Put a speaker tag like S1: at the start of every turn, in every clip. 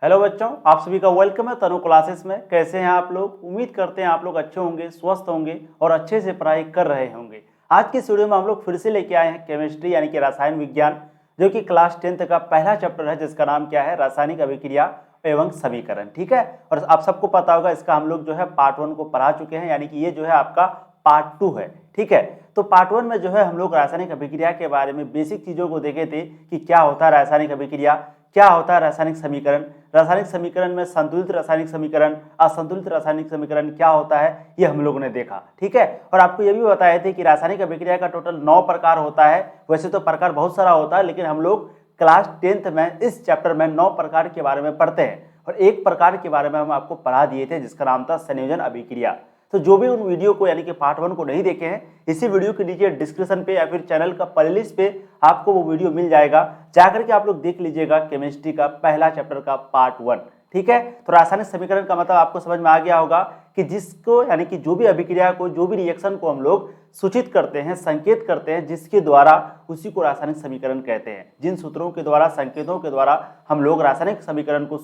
S1: Hello बच्चों, आप सभी का वेलकम है तनु क्लासेस में। कैसे हैं आप लोग? उम्मीद करते हैं आप लोग अच्छे होंगे, स्वस्थ होंगे और अच्छे से पढ़ाई कर रहे होंगे। आज की इस वीडियो में हम लोग फिर से लेके आए हैं केमिस्ट्री यानी कि रसायन विज्ञान, जो कि क्लास 10th का पहला चैप्टर है, जिसका नाम क्या है? रासायनिक अभिक्रिया एवं समीकरण। ठीक है, और आप सबको पता होगा इसका हम लोग जो है पार्ट 1 को पढ़ा चुके हैं, यानी कि ये जो है आपका पार्ट 2 है। ठीक है, तो पार्ट 1 में जो है हम लोग रासायनिक अभिक्रिया के बारे में बेसिक चीजों को देखे थे कि क्या होता है रासायनिक अभिक्रिया, क्या होता है रासायनिक समीकरण, रासायनिक समीकरण में संतुलित रासायनिक समीकरण, असंतुलित रासायनिक समीकरण क्या होता है, ये हम लोगों ने देखा। ठीक है, और आपको ये भी बताए थे कि रासायनिक अभिक्रिया का टोटल 9 प्रकार होता है। वैसे तो प्रकार बहुत सारा होता है, लेकिन हम लोग क्लास 10th में इस चैप्टर में 9 प्रकार के बारे में पढ़ते हैं, और एक प्रकार के बारे में हम आपको पढ़ा दिए थे जिसका नाम था संयोजन अभिक्रिया। तो जो भी उन वीडियो को यानी कि पार्ट 1 को नहीं देखे हैं, इसी वीडियो के नीचे डिस्क्रिप्शन पे या फिर चैनल का प्लेलिस्ट पे आपको वो वीडियो मिल जाएगा, जाकर के आप लोग देख लीजिएगा केमिस्ट्री का पहला चैप्टर का पार्ट 1। ठीक है, तो रासायनिक समीकरण का मतलब आपको समझ में आ गया होगा कि जिसको यानी कि जो भी अभिक्रिया को, जो भी रिएक्शन को हम लोग सूचित करते हैं, संकेत करते हैं, जिसके द्वारा उसी को रासायनिक समीकरण कहते हैं। जिन सूत्रों के द्वारा, संकेतों के द्वारा हम लोग रासायनिक समीकरण को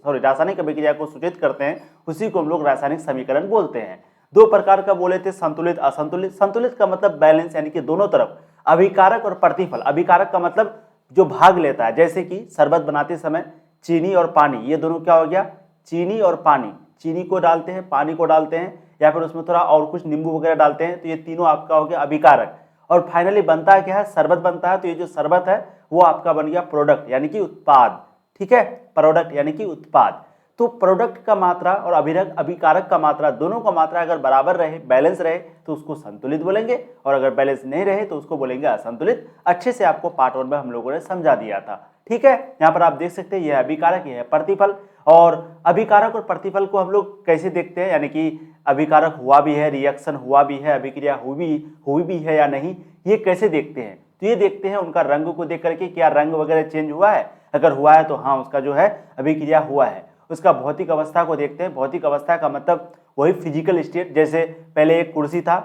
S1: रासायनिक अभिक्रिया को सूचित करते हैं, उसी को हम लोग रासायनिक समीकरण बोलते हैं। दो प्रकार का बोले थे, संतुलित, असंतुलित। संतुलित का मतलब बैलेंस, यानी कि दोनों तरफ अभिकारक और प्रतिफल। अभिकारक का मतलब जो भाग लेता है, जैसे कि शरबत बनाते समय चीनी और पानी, ये दोनों क्या हो गया? चीनी और पानी। चीनी को डालते हैं, पानी को डालते हैं, या फिर उसमें थोड़ा और कुछ नींबू वगैरह डालते हैं, तो ये तीनों आपका हो गया अभिकारक। और फाइनली बनता है क्या है? शरबत बनता है। तो ये जो शरबत है वो आपका बन गया प्रोडक्ट, यानी कि उत्पाद। ठीक है, प्रोडक्ट यानी कि उत्पाद। तो प्रोडक्ट का मात्रा और अभिकारक का मात्रा, दोनों का मात्रा अगर बराबर रहे, बैलेंस रहे, तो उसको संतुलित बोलेंगे, और अगर बैलेंस नहीं रहे तो उसको बोलेंगे असंतुलित। अच्छे से आपको पार्ट 1 में हम लोगों ने समझा दिया था। ठीक है, यहाँ पर आप देख सकते हैं, यह अभिकारक, यह है प्रतिफल। और अभिकारक और प्रतिफल को हम लोग कैसे देखते हैं, यानी कि अभिकारक हुआ भी है, रिएक्शन हुआ भी है, अभिक्रिया हुई भी है या नहीं, ये कैसे देखते हैं? तो ये देखते हैं उनका रंग को देख करके, क्या रंग वगैरह चेंज हुआ है। अगर हुआ है तो हाँ, उसका जो है अभिक्रिया हुआ है। उसका भौतिक अवस्था को देखते हैं। भौतिक अवस्था का मतलब वही फिजिकल स्टेट, जैसे पहले एक कुर्सी था,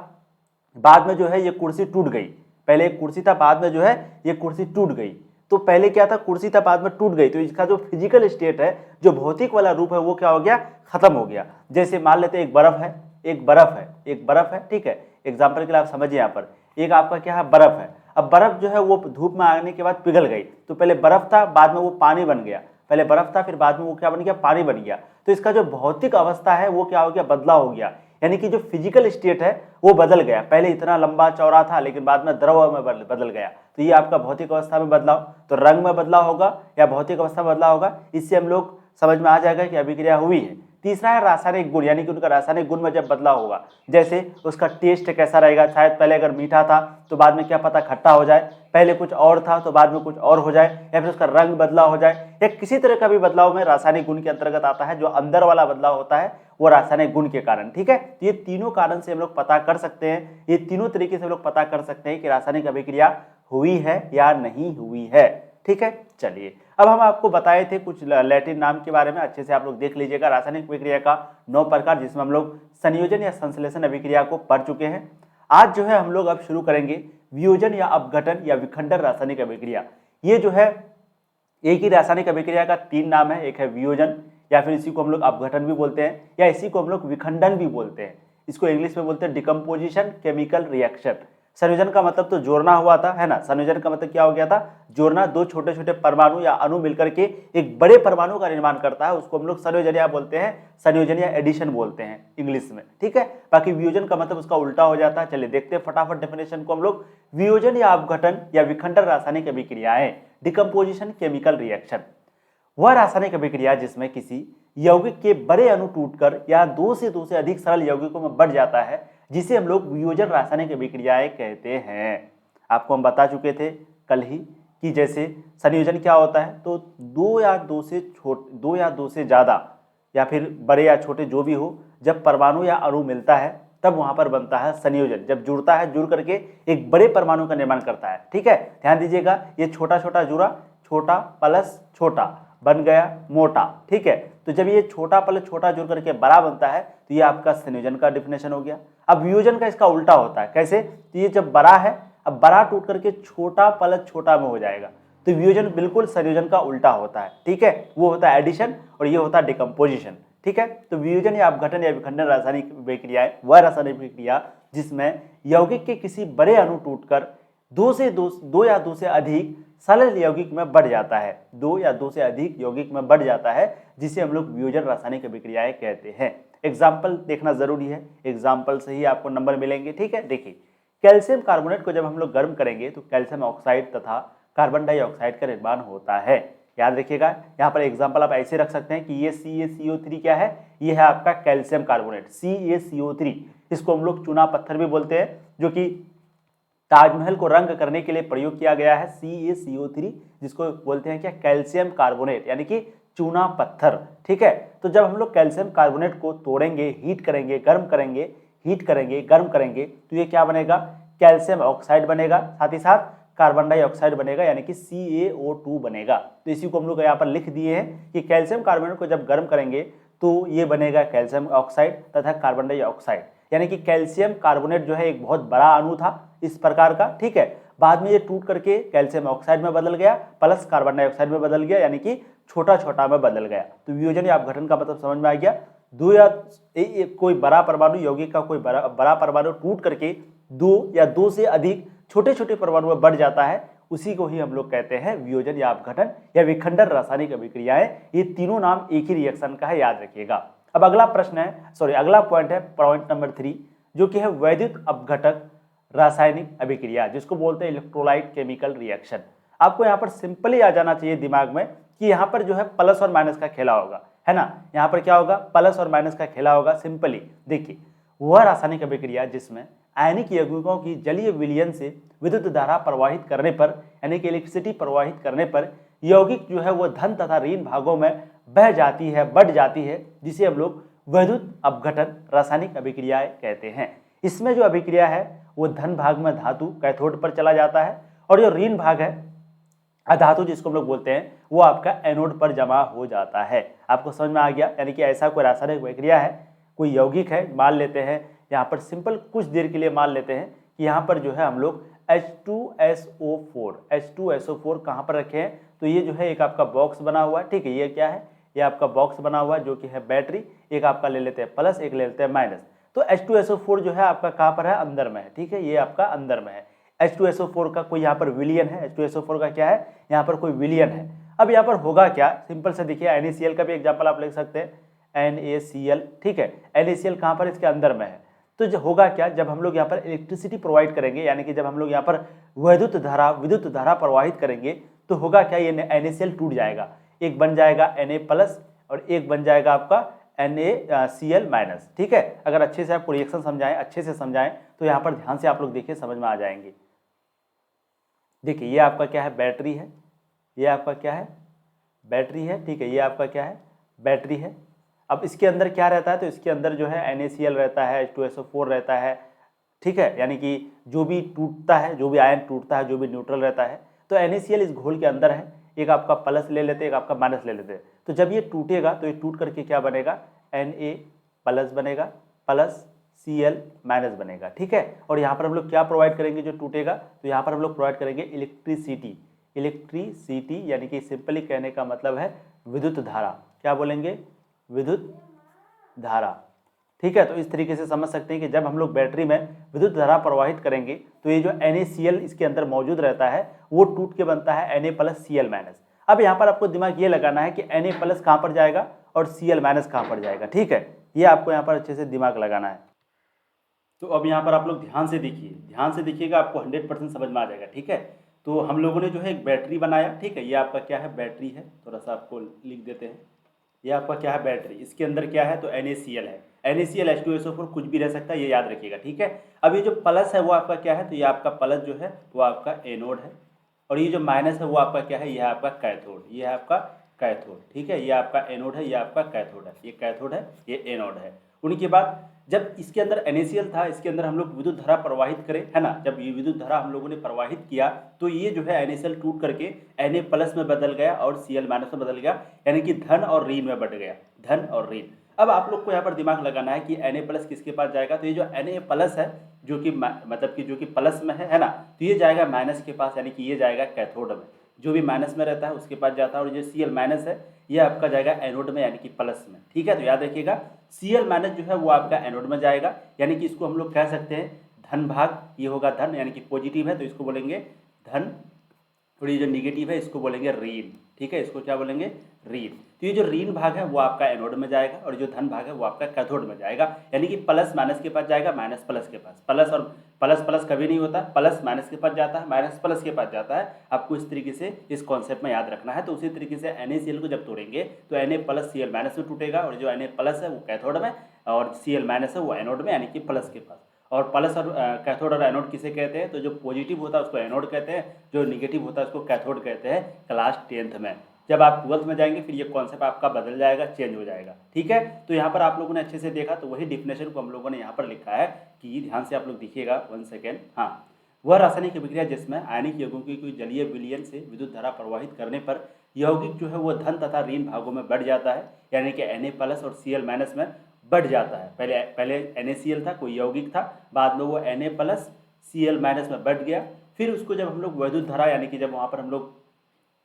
S1: बाद में जो है ये कुर्सी टूट गई। पहले एक कुर्सी था, बाद में जो है ये कुर्सी टूट गई। तो पहले क्या था? कुर्सी था, बाद में टूट गई। तो इसका जो फिजिकल स्टेट है, जो भौतिक वाला रूप है, वो क्या हो गया? खत्म हो गया। जैसे मान लेते हैं एक बर्फ है, एक बर्फ है, एक बर्फ है। ठीक है, एग्जाम्पल के लिए आप समझिए, यहाँ पर एक आपका क्या है? बर्फ है। अब बर्फ जो है वो धूप में आने के बाद पिघल गई। तो पहले बर्फ था, बाद में वो पानी बन गया। पहले बर्फ था, फिर बाद में वो क्या बन गया? पानी बन गया। तो इसका जो भौतिक अवस्था है वो क्या हो गया? बदलाव हो गया। यानी कि जो फिजिकल स्टेट है वो बदल गया। पहले इतना लंबा चौड़ा था, लेकिन बाद में द्रव में बदल गया। तो ये आपका भौतिक अवस्था में बदलाव। तो रंग में बदलाव होगा या भौतिक अवस्था में बदलाव होगा, इससे हम लोग समझ में आ जाएगा कि अभिक्रिया हुई है। तीसरा है रासायनिक गुण, यानी कि उनका रासायनिक गुण में जब बदलाव होगा, जैसे उसका टेस्ट कैसा रहेगा। शायद पहले अगर मीठा था तो बाद में क्या पता खट्टा हो जाए, पहले कुछ और था तो बाद में कुछ और हो जाए, या फिर उसका रंग बदलाव हो जाए, या किसी तरह का भी बदलाव में रासायनिक गुण के अंतर्गत आता है। जो अंदर वाला बदलाव होता है वो रासायनिक गुण के कारण। ठीक है, तो ये तीनों कारण से हम लोग पता कर सकते हैं, ये तीनों तरीके से हम लोग पता कर सकते हैं कि रासायनिक अभिक्रिया हुई है या नहीं हुई है। ठीक है, चलिए अब हम आपको बताए थे कुछ लैटिन नाम के बारे में, अच्छे से आप लोग देख लीजिएगा। रासायनिक अभिक्रिया का 9 प्रकार, जिसमें हम लोग संयोजन या संश्लेषण अभिक्रिया को पढ़ चुके हैं। आज जो है हम लोग अब शुरू करेंगे वियोजन या अपघटन या विखंडन रासायनिक अभिक्रिया। ये जो है एक ही रासायनिक अभिक्रिया का 3 नाम है। एक है वियोजन, या फिर इसी को हम लोग अपघटन भी बोलते हैं, या इसी को हम लोग विखंडन भी बोलते हैं। इसको इंग्लिश में बोलते हैं डिकम्पोजिशन केमिकल रिएक्शन। संयोजन का मतलब तो जोड़ना हुआ था, है ना। संयोजन का मतलब क्या हो गया था? जोड़ना। दो छोटे छोटे परमाणु या अणु मिलकर के एक बड़े परमाणु का निर्माण करता है, उसको हम लोग संयोजन या बोलते हैं, संयोजन या एडिशन बोलते हैं इंग्लिश में। ठीक है, बाकी वियोजन का मतलब उसका उल्टा हो जाता है। चलिए देखते हैं फटाफट डेफिनेशन को हम लोग। वियोजन या अपघटन या विखंडन रासायनिक अभिक्रियाएं, डिकम्पोजिशन केमिकल रिएक्शन, वह रासायनिक अभिक्रिया जिसमें किसी यौगिक के बड़े अणु टूटकर या दो से अधिक सरल यौगिकों में बढ़ जाता है, जिसे हम लोग वियोजन रासायनिक अभिक्रियाएं कहते हैं। आपको हम बता चुके थे कल ही कि जैसे संयोजन क्या होता है, तो दो या दो से ज्यादा या फिर बड़े या छोटे जो भी हो, जब परमाणु या अणु मिलता है तब वहां पर बनता है संयोजन। जब जुड़ता है, जुड़ करके एक बड़े परमाणु का निर्माण करता है। ठीक है, ध्यान दीजिएगा, ये छोटा छोटा जुड़ा, छोटा प्लस छोटा बन गया मोटा। ठीक है, तो जब ये छोटा प्लस छोटा जुड़ करके बड़ा बनता है तो ये आपका संयोजन का डिफिनेशन हो गया। अब वियोजन का इसका उल्टा होता है। कैसे? तो ये जब बड़ा है, अब बड़ा टूट करके छोटा प्लस छोटा में हो जाएगा, तो वियोजन बिल्कुल संयोजन का उल्टा होता है, ठीक है, वो होता है एडिशन और ये होता है डिकम्पोजिशन, ठीक है। तो वियोजन या अपघटन या विखंडन रासायनिक अभिक्रियाएं वह रासायनिक अभिक्रिया जिसमें यौगिक के किसी बड़े अणु टूटकर दो या दो से अधिक सरल यौगिक में बढ़ जाता है, दो या दो से अधिक यौगिक में बढ़ जाता है, जिसे हम लोग वियोजन रासायनिक अभिक्रियाएं कहते हैं। एग्जाम्पल देखना जरूरी है, एग्जाम्पल से ही आपको नंबर मिलेंगे, ठीक है। देखिए, कैल्शियम कार्बोनेट को जब हम लोग गर्म करेंगे तो कैल्शियम ऑक्साइड तथा कार्बन डाइऑक्साइड का निर्माण होता है। याद रखिएगा, यहाँ पर एग्जाम्पल आप ऐसे रख सकते हैं कि ये CaCO3 क्या है, ये है आपका कैल्शियम कार्बोनेट CaCO3। इसको हम लोग चूना पत्थर भी बोलते हैं, जो कि ताजमहल को रंग करने के लिए प्रयोग किया गया है, CaCO3, जिसको बोलते हैं क्या, कैल्शियम कार्बोनेट, यानी कि चूना पत्थर, ठीक है। तो जब हम लोग कैल्शियम कार्बोनेट को तोड़ेंगे, हीट करेंगे, गर्म करेंगे, हीट करेंगे, गर्म करेंगे, तो ये क्या बनेगा, कैल्शियम ऑक्साइड बनेगा, साथ ही साथ कार्बन डाइऑक्साइड बनेगा, यानी कि CaO2 बनेगा। तो इसी को हम लोग यहाँ पर लिख दिए हैं कि कैल्शियम कार्बोनेट को जब गर्म करेंगे तो ये बनेगा कैल्शियम ऑक्साइड तथा कार्बन डाइऑक्साइड, यानी कि कैल्शियम कार्बोनेट जो है एक बहुत बड़ा अणु था इस प्रकार का, ठीक है। बाद में ये टूट करके कैल्शियम ऑक्साइड में बदल गया प्लस कार्बन डाइऑक्साइड में बदल गया, यानी कि छोटा छोटा में बदल गया। तो वियोजन या अपघटन का मतलब समझ में आ गया, दो या कोई बड़ा परमाणु यौगिक का कोई बड़ा परमाणु टूट करके दो या दो से अधिक छोटे छोटे परमाणु में बढ़ जाता है, उसी को ही हम लोग कहते हैं वियोजन या अपघटन या विखंडन रासायनिक अभिक्रियाएं। ये तीनों नाम एक ही रिएक्शन का है, याद रखिएगा। अब अगला प्रश्न है, अगला पॉइंट है पॉइंट नंबर 3, जो कि है वैद्युत अपघटक रासायनिक अभिक्रिया, जिसको बोलते हैं इलेक्ट्रोलाइट केमिकल रिएक्शन। आपको यहाँ पर सिंपली आ जाना चाहिए दिमाग में कि यहाँ पर जो है प्लस और माइनस का खेला होगा, है ना। यहाँ पर क्या होगा, प्लस और माइनस का खेला होगा। सिंपली देखिए, वह रासायनिक अभिक्रिया जिसमें आयनिक यौगिकों की जलीय विलयन से विद्युत धारा प्रवाहित करने पर, यानी कि इलेक्ट्रिसिटी प्रवाहित करने पर यौगिक जो है वो धन तथा ऋण भागों में बह जाती है, बढ़ जाती है, जिसे हम लोग वैद्युत अपघटन रासायनिक अभिक्रियाएं कहते हैं। इसमें जो अभिक्रिया है वो धन भाग में धातु कैथोड पर चला जाता है, और जो ऋण भाग है अधातु जिसको हम लोग बोलते हैं वो आपका एनोड पर जमा हो जाता है। आपको समझ में आ गया, यानी कि ऐसा कोई रासायनिक अभिक्रिया है, कोई यौगिक है, मान लेते हैं यहाँ पर सिंपल कुछ देर के लिए मान लेते हैं कि यहाँ पर जो है हम लोग H2SO4 कहाँ पर रखे हैं, तो ये जो है एक आपका बॉक्स बना हुआ है, ठीक है। ये क्या है, ये आपका बॉक्स बना हुआ है जो कि है बैटरी, एक आपका ले लेते हैं प्लस, एक ले लेते हैं माइनस। तो H2SO4 जो है आपका कहाँ पर है, अंदर में है, ठीक है, ये आपका अंदर में है। H2SO4 का कोई यहाँ पर विलियन है, H2SO4 का क्या है, यहाँ पर कोई विलियन है। अब यहाँ पर होगा क्या, सिंपल से देखिए, NaCl का भी एग्जाम्पल आप लिख सकते हैं, NaCl, ठीक है। NaCl कहाँ पर, इसके अंदर में है। तो जो होगा क्या, जब हम लोग यहाँ पर इलेक्ट्रिसिटी प्रोवाइड करेंगे, यानी कि जब हम लोग यहाँ पर विद्युत धारा प्रवाहित करेंगे, तो होगा क्या, ये NaCl टूट जाएगा, एक बन जाएगा Na प्लस और एक बन जाएगा आपका NaCl माइनस, ठीक है। अगर अच्छे से आपको रिएक्शन समझाएं, अच्छे से समझाएं, तो यहाँ पर ध्यान से आप लोग देखिए, समझ में आ जाएंगे। देखिए, ये आपका क्या है, बैटरी है, ये आपका क्या है, बैटरी है, ठीक है, ये आपका क्या है, बैटरी है। अब इसके अंदर क्या रहता है, तो इसके अंदर जो है NaCl रहता है, H2SO4 रहता है, ठीक है, यानी कि जो भी टूटता है, जो भी आयन टूटता है, जो भी न्यूट्रल रहता है, तो NaCl इस घोल के अंदर है। एक आपका प्लस ले लेते हैं, एक आपका माइनस ले लेते हैं। तो जब ये टूटेगा तो ये टूट करके क्या बनेगा, Na प्लस बनेगा प्लस Cl माइनस बनेगा, ठीक है। और यहाँ पर हम लोग क्या प्रोवाइड करेंगे, जो टूटेगा तो यहाँ पर हम लोग प्रोवाइड करेंगे इलेक्ट्रिसिटी, यानी कि सिंपली कहने का मतलब है विद्युत धारा। क्या बोलेंगे, विद्युत धारा, ठीक है। तो इस तरीके से समझ सकते हैं कि जब हम लोग बैटरी में विद्युत धारा प्रवाहित करेंगे तो ये जो NaCl इसके अंदर मौजूद रहता है वो टूट के बनता है Na प्लस Cl माइनस। अब यहाँ पर आपको दिमाग ये लगाना है कि Na प्लस कहाँ पर जाएगा और Cl माइनस कहाँ पर जाएगा, ठीक है। ये आपको यहाँ पर अच्छे से दिमाग लगाना है। तो अब यहाँ पर आप लोग ध्यान से देखिए, ध्यान से देखिएगा, आपको 100% समझ में आ जाएगा, ठीक है। तो हम लोगों ने जो है एक बैटरी बनाया, ठीक है, ये आपका क्या है, बैटरी है, थोड़ा सा आपको लिख देते हैं। ये आपका क्या है, बैटरी, इसके अंदर क्या है, तो NaCl है, NaCl H2SO4 कुछ भी रह सकता है, ये याद रखिएगा, ठीक है। अब ये जो प्लस है वो आपका क्या है, तो ये आपका प्लस जो है वो आपका एनोड है, और ये जो माइनस है वो आपका क्या है, ये है आपका कैथोड, ये है आपका कैथोड, ठीक है। ये आपका एनोड है, ये आपका कैथोड है, ये कैथोड है, ये एनोड है। उनके बाद जब इसके अंदर NaCl था, इसके अंदर हम लोग विद्युत धारा प्रवाहित करें, है ना। जब ये विद्युत धारा हम लोगों ने प्रवाहित किया तो ये जो है NaCl टूट करके Na प्लस में बदल गया और Cl माइनस में बदल गया, यानी कि धन और ऋण में बढ़ गया, धन और ऋण। अब आप लोग को यहाँ पर दिमाग लगाना है कि Na प्लस किसके पास जाएगा, तो ये जो Na प्लस है जो कि मतलब कि जो कि प्लस में है ना, तो ये जाएगा माइनस के पास, यानी कि ये जाएगा कैथोड में, जो भी माइनस में रहता है उसके पास जाता है, और जो Cl माइनस है ये आपका जाएगा एनोड में यानी कि प्लस में। ठीक है, तो याद रखिएगा Cl माइनस जो है वो आपका एनोड में जाएगा, यानी कि इसको हम लोग कह सकते हैं धन भाग, ये होगा धन यानी कि पॉजिटिव है तो इसको बोलेंगे धन, और ये जो निगेटिव है इसको बोलेंगे ऋण। ठीक है, इसको क्या बोलेंगे, ऋण। तो ये जो ऋण भाग है वो आपका एनोड में जाएगा और जो धन भाग है वो आपका कैथोड में जाएगा, यानी कि प्लस माइनस के पास जाएगा, माइनस प्लस के पास। प्लस और प्लस प्लस कभी नहीं होता, प्लस माइनस के पास जाता है, माइनस प्लस के पास जाता है। आपको इस तरीके से इस कॉन्सेप्ट में याद रखना है। तो उसी तरीके से NaCl को जब तोड़ेंगे तो Na प्लस Cl माइनस में टूटेगा, और जो Na प्लस है वो कैथोड में और Cl माइनस है वो एनोड में यानी कि प्लस के पास। और प्लस और कैथोड और एनोड किसे कहते हैं, तो जो पॉजिटिव होता है उसको एनोड कहते हैं, जो निगेटिव होता है उसको कैथोड कहते हैं। क्लास 10th में, जब आप 12th में जाएंगे फिर ये कॉन्सेप्ट आपका बदल जाएगा, चेंज हो जाएगा। ठीक है, तो यहाँ पर आप लोगों ने अच्छे से देखा, तो वही डिफिनेशन को हम लोगों ने यहाँ पर लिखा है कि ध्यान से आप लोग देखिएगा 1 सेकेंड। हाँ, वह रासायनिक अभिक्रिया जिसमें आयनिक यौगिकों की कोई जलीय विलयन से विद्युत धारा प्रवाहित करने पर यौगिक जो है वो धन तथा ऋण भागों में बढ़ जाता है, यानी कि Na प्लस और Cl माइनस में बढ़ जाता है। पहले NaCl था, कोई यौगिक था, बाद में वो Na प्लस Cl माइनस में बढ़ गया। फिर उसको जब हम लोग वैद्युत धारा यानी कि जब वहाँ पर हम लोग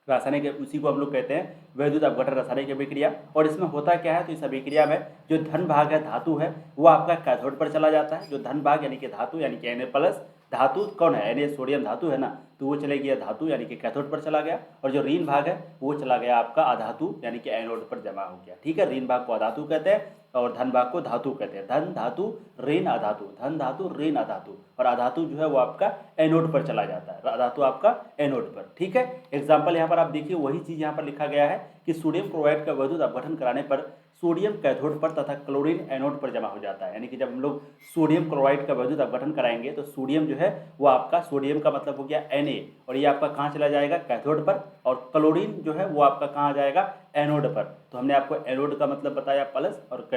S1: रासायनिक, उसी को हम लोग कहते हैं वैद्युत अपघटन रासायनिक अभिक्रिया। और इसमें होता क्या है, तो इस अभिक्रिया में जो धन भाग है, धातु है, वो आपका कैथोड पर चला जाता है। जो धन भाग यानी कि धातु यानी कि Na प्लस, धातु कौन है, Na सोडियम धातु है ना, तो वो चले गया धातु यानी कि कैथोड पर चला गया, और जो ऋण भाग है वो चला गया आपका अधातु यानी कि एनोड पर जमा हो गया। ठीक है, ऋण भाग को अधातु कहते हैं और धन भाग को धातु कहते हैं। धन धातु ऋण अधातु, धन धातु ऋण अधातु, और अधातु जो है वो आपका एनोड पर चला जाता है, अधातु आपका एनोड पर। ठीक है, एग्जाम्पल यहाँ पर आप देखिए, वही चीज़ यहाँ पर लिखा गया है कि सोडियम क्लोराइड का वैद्युत अपघटन कराने पर सोडियम कैथोड पर तथा क्लोरीन एनोड पर जमा हो जाता है। यानी कि जब हम लोग सोडियम क्लोराइड का वैद्युत अपघटन कराएंगे तो सोडियम जो है वो आपका, सोडियम का मतलब हो गया Na, और ये आपका कहाँ चला जाएगा, कैथोड पर, और क्लोरीन जो है वो आपका कहाँ जाएगा, एनोड पर। तो हमने आपको एनोड का मतलब बताया प्लस, और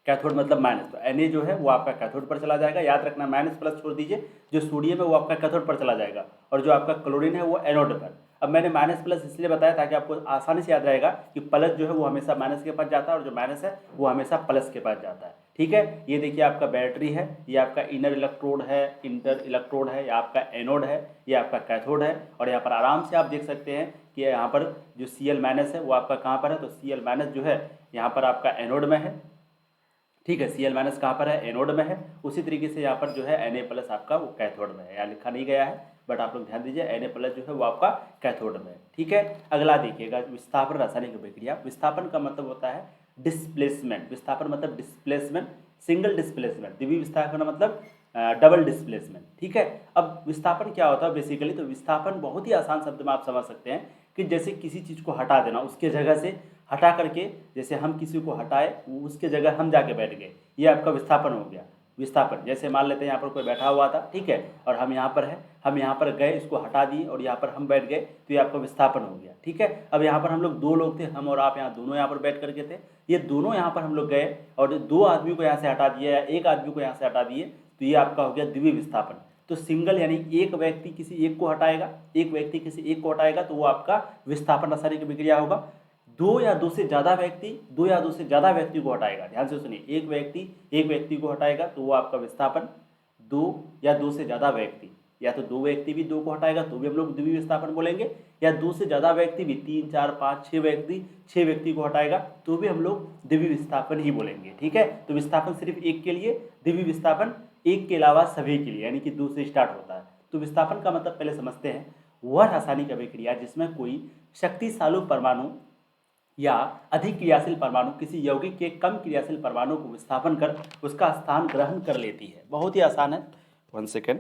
S1: कैथोड मतलब माइनस। तो Na जो है वो आपका कैथोड पर चला जाएगा, याद रखना माइनस प्लस छोड़ दीजिए, जो सोडियम है वो आपका कैथोड पर चला जाएगा, और जो आपका क्लोरीन है वो एनोड पर। अब मैंने माइनस प्लस इसलिए बताया ताकि आपको आसानी से याद रहेगा कि प्लस जो है वो हमेशा माइनस के पास जाता है, और जो माइनस है वो हमेशा प्लस के पास जाता है। ठीक है, ये देखिए आपका बैटरी है, ये आपका इनर इलेक्ट्रोड है, इंटर इलेक्ट्रोड है, ये आपका एनोड है, ये आपका कैथोड है। और यहाँ पर आराम से आप देख सकते हैं कि यहाँ पर जो Cl माइनस है वो आपका कहाँ पर है, तो Cl माइनस जो है यहाँ पर आपका एनोड में है। ठीक है, Cl माइनस कहाँ पर है, एनोड में है। उसी तरीके से यहाँ पर जो है Na प्लस आपका वो कैथोड में है, यहाँ लिखा नहीं गया है बट आप लोग ध्यान दीजिए, Na प्लस जो है वो आपका कैथोड में है। ठीक है, अगला देखिएगा विस्थापन रासायनिक अभिक्रिया। विस्थापन का मतलब होता है डिस्प्लेसमेंट, विस्थापन मतलब डिस्प्लेसमेंट, सिंगल डिस्प्लेसमेंट, द्वितीय विस्थापन मतलब डबल डिस्प्लेसमेंट। ठीक है, अब विस्थापन क्या होता है बेसिकली, तो विस्थापन बहुत ही आसान शब्द में आप समझ सकते हैं कि जैसे किसी चीज़ को हटा देना, उसके जगह से हटा करके, जैसे हम किसी को हटाए उसके जगह हम जाके बैठ गए, ये आपका विस्थापन हो गया। विस्थापन जैसे मान लेते हैं यहाँ पर कोई बैठा हुआ था, ठीक है, और हम यहाँ पर है, हम यहाँ पर गए, इसको हटा दिए और यहाँ पर हम बैठ गए, तो ये आपका विस्थापन हो गया। ठीक है, अब यहाँ पर हम लोग दो लोग थे, हम और आप यहाँ दोनों यहाँ पर बैठ करके थे, ये दोनों यहाँ पर हम लोग गए और दो आदमी को यहाँ से हटा दिए या एक आदमी को यहाँ से हटा दिए, तो ये आपका हो गया द्वितीय विस्थापन। तो सिंगल यानी एक व्यक्ति किसी एक को हटाएगा, एक व्यक्ति किसी एक को हटाएगा, तो वो आपका विस्थापन रासायनिक अभिक्रिया होगा। दो या दो से ज़्यादा व्यक्ति को हटाएगा, ध्यान से सुनिए, एक व्यक्ति को हटाएगा तो वो आपका विस्थापन। दो या दो से ज़्यादा व्यक्ति, या तो दो व्यक्ति भी दो को हटाएगा तो भी हम लोग द्वितीय विस्थापन बोलेंगे, या दो से ज़्यादा व्यक्ति भी 3, 4, 5, 6 व्यक्ति को हटाएगा तो भी हम लोग द्वितीय विस्थापन ही बोलेंगे। ठीक है, तो विस्थापन सिर्फ एक के लिए, द्वितीय विस्थापन एक के अलावा सभी के लिए, यानी कि दो से स्टार्ट होता है। तो विस्थापन का मतलब पहले समझते हैं, वह रासायनिक अभिक्रिया जिसमें कोई शक्तिशाली परमाणु या अधिक क्रियाशील परमाणु किसी यौगिक के कम क्रियाशील परमाणु को विस्थापन कर उसका स्थान ग्रहण कर लेती है। बहुत ही आसान है। 1 सेकेंड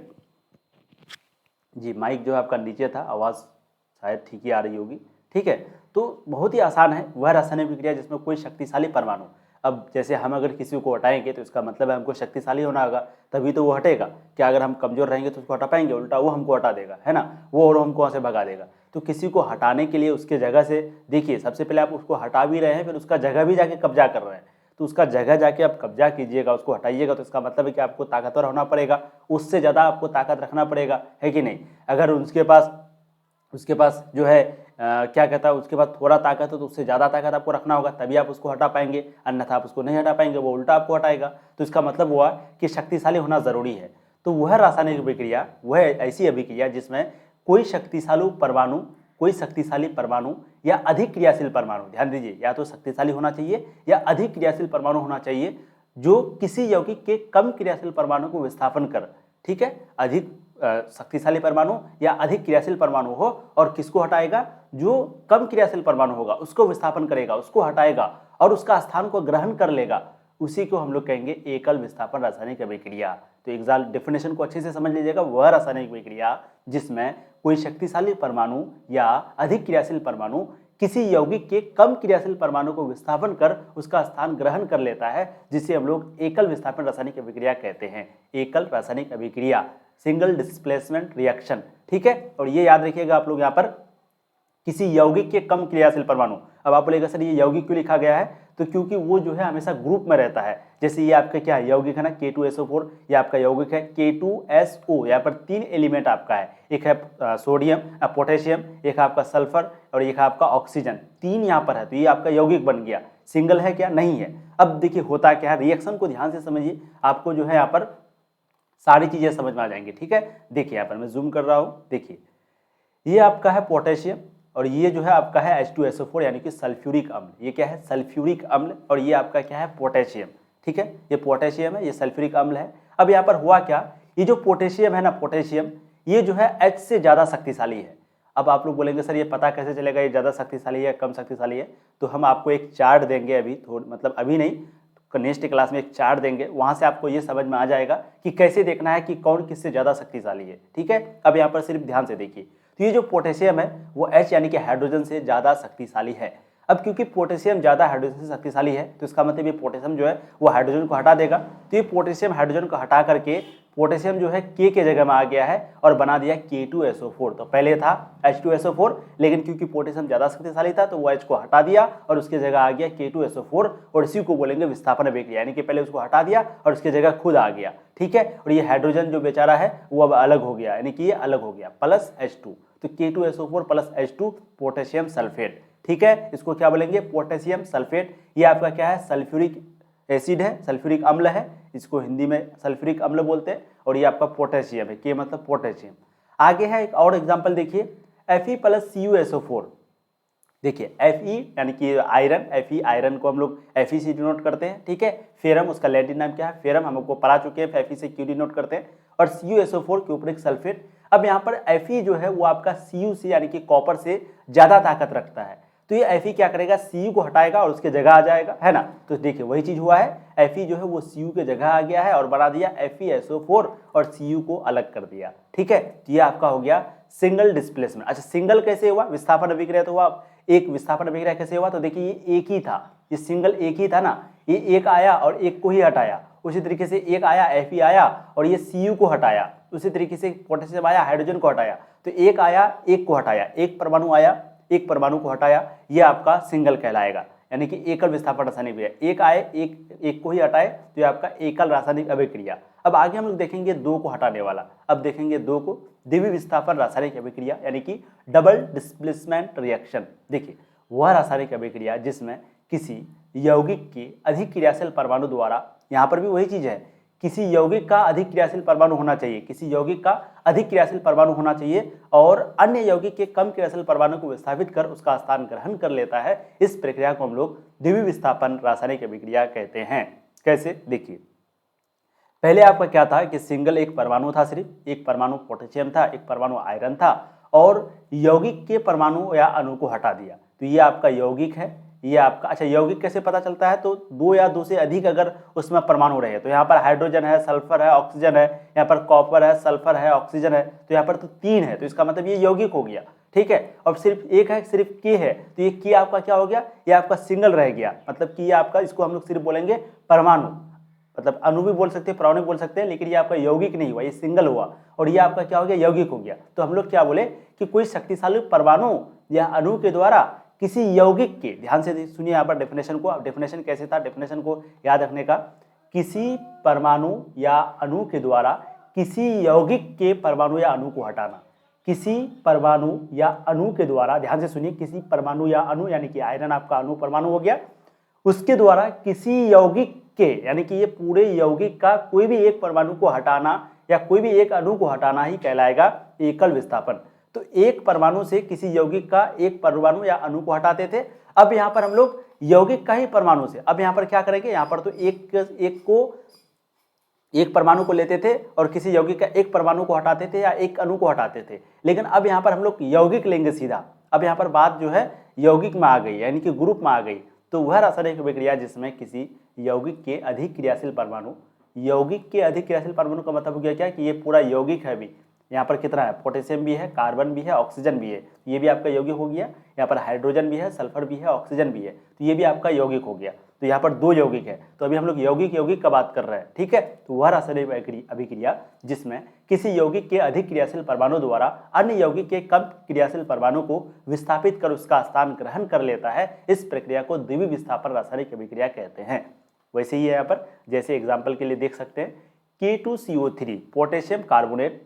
S1: जी, माइक जो है आपका नीचे था, आवाज़ शायद ठीक ही आ रही होगी। ठीक है, तो बहुत ही आसान है, वह रासायनिक अभिक्रिया जिसमें कोई शक्तिशाली परमाणु, अब जैसे हम अगर किसी को हटाएंगे तो इसका मतलब है हमको शक्तिशाली होना होगा, तभी तो वो हटेगा। क्या अगर हम कमज़ोर रहेंगे तो उसको हटा पाएंगे? उल्टा वो हमको हटा देगा, है ना, वो और हमको वहाँ से भगा देगा। तो किसी को हटाने के लिए उसके जगह से, देखिए सबसे पहले आप उसको हटा भी रहे हैं, फिर उसका जगह भी जाके कब्जा कर रहे हैं, तो उसका जगह जाके आप कब्जा कीजिएगा, उसको हटाइएगा, तो इसका मतलब है कि आपको ताकतवर होना पड़ेगा, उससे ज़्यादा आपको ताकत रखना पड़ेगा, है कि नहीं। अगर उसके पास जो है क्या कहता है, उसके पास थोड़ा ताकत है तो उससे ज़्यादा ताकत आपको रखना होगा, तभी आप उसको हटा पाएंगे, अन्यथा आप उसको नहीं हटा पाएंगे, वो उल्टा आपको हटाएगा। तो इसका मतलब हुआ कि शक्तिशाली होना ज़रूरी है। तो वह रासायनिक अभिक्रिया, वह ऐसी अभिक्रिया जिसमें कोई शक्तिशाली परमाणु या अधिक क्रियाशील परमाणु, ध्यान दीजिए, या तो शक्तिशाली होना चाहिए या अधिक क्रियाशील परमाणु होना चाहिए जो किसी यौगिक के कम क्रियाशील परमाणु को विस्थापन कर, ठीक है, अधिक शक्तिशाली परमाणु या अधिक क्रियाशील परमाणु हो, और किसको हटाएगा, जो कम क्रियाशील परमाणु होगा उसको विस्थापन करेगा, उसको हटाएगा और उसका स्थान को ग्रहण कर लेगा, उसी को हम लोग कहेंगे एकल विस्थापन रासायनिक अभिक्रिया। तो एग्जाम डेफिनेशन को अच्छे से समझ लीजिएगा, वह रासायनिक अभिक्रिया जिसमें कोई शक्तिशाली परमाणु या अधिक क्रियाशील परमाणु किसी यौगिक के कम क्रियाशील परमाणु को विस्थापन कर उसका स्थान ग्रहण कर लेता है, जिसे हम लोग एकल विस्थापन रासायनिक अभिक्रिया कहते हैं। एकल रासायनिक अभिक्रिया, सिंगल डिस्प्लेसमेंट रिएक्शन, ठीक है। और ये याद रखिएगा आप लोग यहाँ पर किसी यौगिक के कम क्रियाशील परमाणु। अब आप बोलेगा सर ये यौगिक क्यों लिखा गया है, तो क्योंकि वो जो है हमेशा ग्रुप में रहता है। जैसे ये आपका क्या है, यौगिक है ना K2SO4, ये आपका यौगिक है K2SO, यहाँ पर 3 एलिमेंट आपका है, एक है सोडियम, पोटेशियम, एक है आपका सल्फर और एक है आपका ऑक्सीजन, 3 यहाँ पर है, तो ये आपका यौगिक बन गया। सिंगल है क्या, नहीं है। अब देखिए होता क्या है, रिएक्शन को ध्यान से समझिए, आपको जो है यहाँ पर सारी चीजें समझ में आ जाएंगी, ठीक है। देखिए यहाँ पर मैं जूम कर रहा हूँ, देखिए ये आपका है पोटेशियम और ये जो है आपका है H2SO4 यानी कि सल्फ्यूरिक अम्ल। ये क्या है, सल्फ्यूरिक अम्ल, और ये आपका क्या है, पोटेशियम, ठीक है। ये पोटेशियम है, ये सल्फ्यूरिक अम्ल है। अब यहाँ पर हुआ क्या, ये जो पोटेशियम है ना, पोटेशियम ये जो है H से ज़्यादा शक्तिशाली है। अब आप लोग बोलेंगे सर ये पता कैसे चलेगा ये ज़्यादा शक्तिशाली है कम शक्तिशाली है, तो हम आपको एक चार्ट देंगे अभी, मतलब अभी नहीं, नेक्स्ट क्लास में एक चार्ट देंगे, वहाँ से आपको ये समझ में आ जाएगा कि कैसे देखना है कि कौन किससे ज़्यादा शक्तिशाली है, ठीक है। अब यहाँ पर सिर्फ ध्यान से देखिए, तो ये जो पोटेशियम है वो H यानी कि हाइड्रोजन से ज़्यादा शक्तिशाली है। अब क्योंकि पोटेशियम ज़्यादा हाइड्रोजन से शक्तिशाली है, तो इसका मतलब ये पोटेशियम जो है वो हाइड्रोजन को हटा देगा। तो ये पोटेशियम हाइड्रोजन को हटा करके पोटेशियम जो है K के जगह में आ गया है और बना दिया K2SO4। तो पहले था H2SO4, लेकिन क्योंकि पोटेशियम ज़्यादा शक्तिशाली था तो वो H को हटा दिया और उसके जगह आ गया K2SO4, और इसी को बोलेंगे विस्थापन अभिक्रिया, यानी कि पहले उसको हटा दिया और उसकी जगह खुद आ गया, ठीक है। और ये हाइड्रोजन जो बेचारा है वो अब अलग हो गया, यानी कि ये अलग हो गया, प्लस H2, तो K2SO4 plus H2 potassium sulphate, ठीक है। इसको क्या बोलेंगे, पोटेशियम सल्फेट। ये आपका क्या है, सल्फ्यूरिक एसिड है, सल्फ्यूरिक अम्ल है, इसको हिंदी में सल्फ्यूरिक अम्ल बोलते हैं। और ये आपका पोटेशियम है, के मतलब पोटेशियम। आगे है एक और एग्जांपल देखिए, Fe प्लस CuSO4। देखिए Fe यानी कि आयरन, Fe आयरन को हम लोग Fe से डिनोट करते हैं, ठीक है। फेरम उसका लैटिन नाम क्या है, फेरम, हम आपको पढ़ा चुके हैं, Fe से क्यों डिनोट करते हैं। और CuSO4 क्यूप्रिक सल्फेट। अब यहाँ पर Fe जो है वो आपका Cu से यानी कि कॉपर से ज़्यादा ताकत रखता है, तो ये Fe क्या करेगा, Cu को हटाएगा और उसके जगह आ जाएगा, है ना। तो देखिए वही चीज़ हुआ है, Fe जो है वो Cu के जगह आ गया है और बना दिया FeSO4 और Cu को अलग कर दिया, ठीक है। तो ये आपका हो गया सिंगल डिस्प्लेसमेंट। अच्छा सिंगल कैसे हुआ, विस्थापन अभिक्रिया तो हुआ, एक विस्थापन अभिक्रिया कैसे हुआ, तो देखिए ये एक ही था, ये सिंगल एक ही था ना, ये एक आया और एक को ही हटाया। उसी तरीके से एक आया, Fe आया और ये Cu को हटाया। उसी तरीके से पोटेशियम आया, हाइड्रोजन को हटाया। तो एक आया, एक को हटाया, एक परमाणु आया, एक परमाणु को हटाया, ये आपका सिंगल कहलाएगा, यानी कि एकल विस्थापन रासायनिक अभिक्रिया। एक आए, एक को ही हटाए, तो ये आपका एकल रासायनिक अभिक्रिया। अब आगे हम लोग देखेंगे दो को हटाने वाला। अब देखेंगे दो को, द्वितीय विस्थापन रासायनिक अभिक्रिया, यानी कि डबल डिस्प्लेसमेंट रिएक्शन। देखिए वह रासायनिक अभिक्रिया जिसमें किसी यौगिक के अधिक क्रियाशील परमाणु द्वारा, यहाँ पर भी वही चीज है, किसी यौगिक का अधिक क्रियाशील परमाणु होना चाहिए, किसी यौगिक का अधिक क्रियाशील परमाणु होना चाहिए और अन्य यौगिक के कम क्रियाशील परमाणु को विस्थापित कर उसका स्थान ग्रहण कर लेता है। इस प्रक्रिया को हम लोग द्वितीय विस्थापन रासायनिक अभिक्रिया कहते हैं। कैसे, देखिए पहले आपका क्या था कि सिंगल एक परमाणु था, सिर्फ एक परमाणु पोटेशियम था, एक परमाणु आयरन था, और यौगिक के परमाणु या अणु को हटा दिया। तो ये आपका यौगिक है, ये आपका, अच्छा यौगिक कैसे पता चलता है, तो दो या दो से अधिक अगर उसमें परमाणु रहे, तो यहाँ पर हाइड्रोजन है, सल्फर है, ऑक्सीजन है, यहाँ पर कॉपर है, सल्फर है, ऑक्सीजन है, तो यहाँ पर तो 3 है, तो इसका मतलब ये यौगिक हो गया, ठीक है। और सिर्फ एक है, सिर्फ के है, तो ये के आपका क्या हो गया, ये आपका सिंगल रह गया, मतलब कि ये आपका, इसको हम लोग सिर्फ बोलेंगे परमाणु, मतलब अणु भी बोल सकते हैं, परमाणु बोल सकते हैं, लेकिन ये आपका यौगिक नहीं हुआ, ये सिंगल हुआ, और ये आपका क्या हो गया, यौगिक हो गया। तो हम लोग क्या बोले कि कोई शक्तिशाली परमाणु या अणु के द्वारा किसी यौगिक के, ध्यान से सुनिए यहाँ पर डेफिनेशन को, डेफिनेशन कैसे था, डेफिनेशन को याद रखने का, किसी परमाणु या अणु के द्वारा किसी यौगिक के परमाणु या अणु को हटाना, किसी परमाणु या अणु के द्वारा, ध्यान से सुनिए, किसी परमाणु या अणु, यानी कि आयरन आपका अणु परमाणु हो गया, उसके द्वारा किसी यौगिक के, यानी कि ये पूरे यौगिक का कोई भी एक परमाणु को हटाना या कोई भी एक अणु को हटाना ही कहलाएगा एकल विस्थापन। तो एक परमाणु से किसी यौगिक का एक परमाणु या अणु को हटाते थे। अब यहाँ पर हम लोग यौगिक का ही परमाणु से, अब यहाँ पर क्या करेंगे, यहाँ पर तो एक परमाणु को लेते थे और किसी यौगिक का एक परमाणु को हटाते थे या एक अणु को हटाते थे, लेकिन अब यहाँ पर हम लोग यौगिक लेंगे सीधा। अब यहाँ पर बात जो है यौगिक में आ गई, यानी कि ग्रुप में आ गई। तो वह रासायनिक अभिक्रिया जिसमें किसी यौगिक के अधिक क्रियाशील परमाणु, यौगिक के अधिक क्रियाशील परमाणु का मतलब हो गया क्या कि ये पूरा यौगिक है। अभी यहाँ पर कितना है, पोटेशियम भी है, कार्बन भी है, ऑक्सीजन भी है, ये भी आपका यौगिक हो गया। यहाँ पर हाइड्रोजन भी है, सल्फर भी है, ऑक्सीजन भी है, तो ये भी आपका यौगिक हो गया। तो यहाँ पर 2 यौगिक है, तो अभी हम लोग यौगिक का बात कर रहे हैं, ठीक है। तो वह रासायनिक अभिक्रिया जिसमें किसी यौगिक के अधिक क्रियाशील परमाणु द्वारा अन्य यौगिक के कम क्रियाशील परमाणु को विस्थापित कर उसका स्थान ग्रहण कर लेता है, इस प्रक्रिया को द्वितीय विस्थापन रासायनिक अभिक्रिया कहते हैं। वैसे ही है यहाँ पर, जैसे एग्जाम्पल के लिए देख सकते हैं K2CO3 पोटेशियम कार्बोनेट,